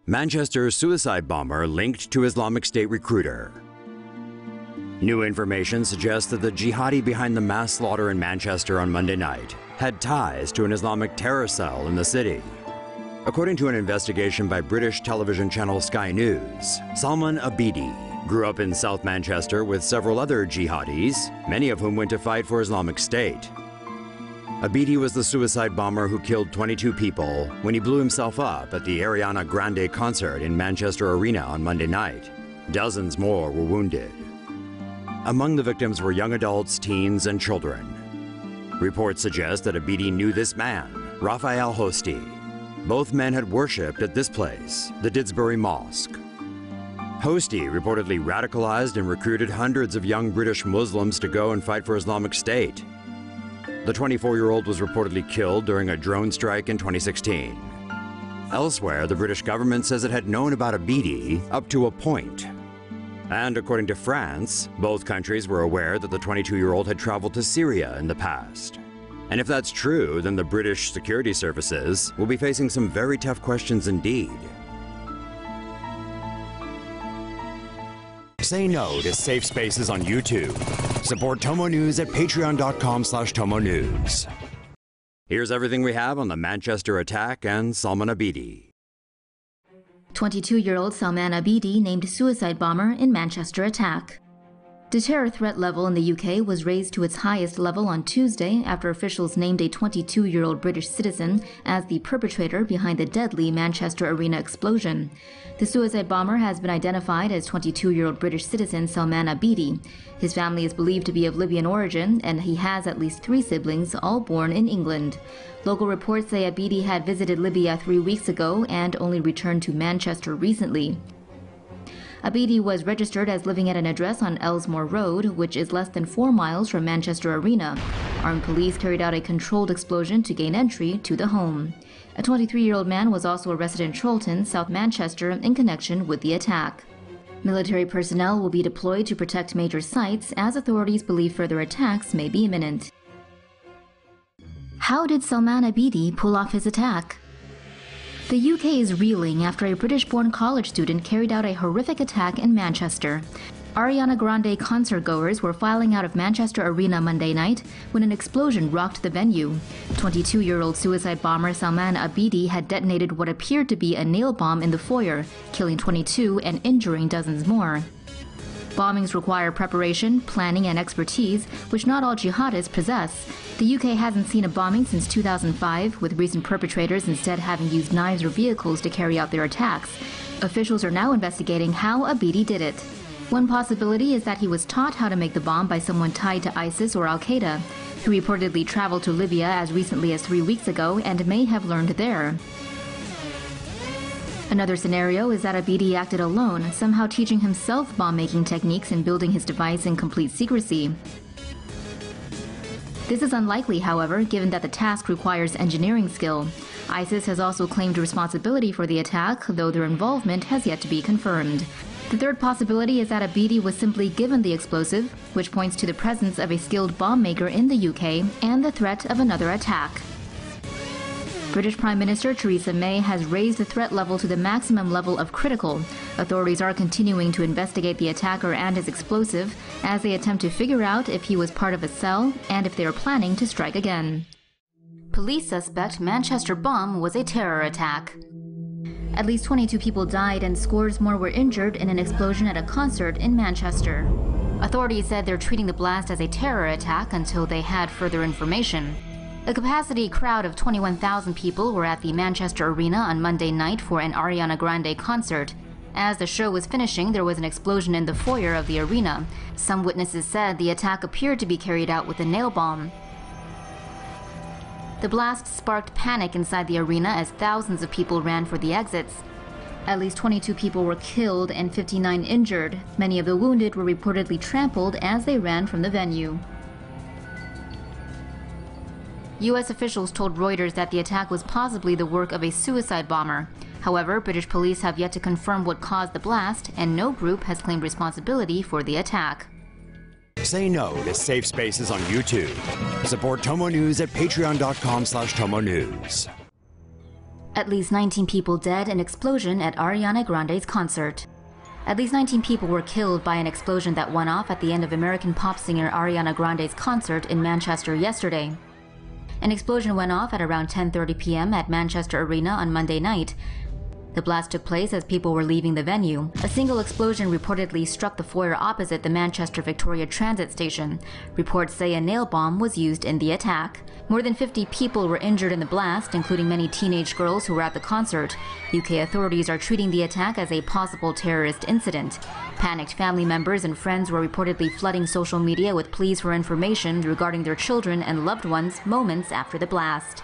Manchester suicide bomber linked to Islamic State recruiter. New information suggests that the jihadi behind the mass slaughter in Manchester on Monday night had ties to an Islamic terror cell in the city. According to an investigation by British television channel Sky News, Salman Abedi grew up in South Manchester with several other jihadis, many of whom went to fight for Islamic State. Abedi was the suicide bomber who killed 22 people when he blew himself up at the Ariana Grande concert in Manchester Arena on Monday night. Dozens more were wounded. Among the victims were young adults, teens, and children. Reports suggest that Abedi knew this man, Raphael Hostey. Both men had worshipped at this place, the Didsbury mosque. Hostey reportedly radicalized and recruited hundreds of young British Muslims to go and fight for Islamic State. The 24-year-old was reportedly killed during a drone strike in 2016. Elsewhere, the British government says it had known about Abedi up to a point. And according to France, both countries were aware that the 22-year-old had traveled to Syria in the past. And if that's true, then the British security services will be facing some very tough questions indeed. Say no to safe spaces on YouTube. Support TomoNews at patreon.com/TomoNews. Here's everything we have on the Manchester attack and Salman Abedi. 22-year-old Salman Abedi named suicide bomber in Manchester attack. The terror threat level in the UK was raised to its highest level on Tuesday after officials named a 22-year-old British citizen as the perpetrator behind the deadly Manchester Arena explosion. The suicide bomber has been identified as 22-year-old British citizen Salman Abedi. His family is believed to be of Libyan origin, and he has at least 3 siblings, all born in England. Local reports say Abedi had visited Libya 3 weeks ago and only returned to Manchester recently. Abedi was registered as living at an address on Ellesmere Road, which is less than 4 miles from Manchester Arena. Armed police carried out a controlled explosion to gain entry to the home. A 23-year-old man was also arrested in Chorlton, South Manchester, in connection with the attack. Military personnel will be deployed to protect major sites as authorities believe further attacks may be imminent. How did Salman Abedi pull off his attack? The UK is reeling after a British-born college student carried out a horrific attack in Manchester. Ariana Grande concert-goers were filing out of Manchester Arena Monday night when an explosion rocked the venue. 22-year-old suicide bomber Salman Abedi had detonated what appeared to be a nail bomb in the foyer, killing 22 and injuring dozens more. Bombings require preparation, planning, and expertise, which not all jihadists possess. The UK hasn't seen a bombing since 2005, with recent perpetrators instead having used knives or vehicles to carry out their attacks. Officials are now investigating how Abedi did it. One possibility is that he was taught how to make the bomb by someone tied to ISIS or Al-Qaeda, who reportedly traveled to Libya as recently as 3 weeks ago and may have learned there. Another scenario is that Abedi acted alone, somehow teaching himself bomb-making techniques and building his device in complete secrecy. This is unlikely, however, given that the task requires engineering skill. ISIS has also claimed responsibility for the attack, though their involvement has yet to be confirmed. The third possibility is that Abedi was simply given the explosive, which points to the presence of a skilled bomb maker in the UK and the threat of another attack. British Prime Minister Theresa May has raised the threat level to the maximum level of critical. Authorities are continuing to investigate the attacker and his explosive as they attempt to figure out if he was part of a cell and if they are planning to strike again. Police suspect Manchester bomb was a terror attack. At least 22 people died and scores more were injured in an explosion at a concert in Manchester. Authorities said they're treating the blast as a terror attack until they had further information. A capacity crowd of 21,000 people were at the Manchester Arena on Monday night for an Ariana Grande concert. As the show was finishing, there was an explosion in the foyer of the arena. Some witnesses said the attack appeared to be carried out with a nail bomb. The blast sparked panic inside the arena as thousands of people ran for the exits. At least 22 people were killed and 59 injured. Many of the wounded were reportedly trampled as they ran from the venue. U.S. officials told Reuters that the attack was possibly the work of a suicide bomber. However, British police have yet to confirm what caused the blast, and no group has claimed responsibility for the attack. Say no to safe spaces on YouTube. Support TomoNews at patreon.com/TomoNews. At least 19 people dead in explosion at Ariana Grande's concert. At least 19 people were killed by an explosion that went off at the end of American pop singer Ariana Grande's concert in Manchester yesterday. An explosion went off at around 10:30 p.m. at Manchester Arena on Monday night. The blast took place as people were leaving the venue. A single explosion reportedly struck the foyer opposite the Manchester Victoria Transit Station. Reports say a nail bomb was used in the attack. More than 50 people were injured in the blast, including many teenage girls who were at the concert. UK authorities are treating the attack as a possible terrorist incident. Panicked family members and friends were reportedly flooding social media with pleas for information regarding their children and loved ones moments after the blast.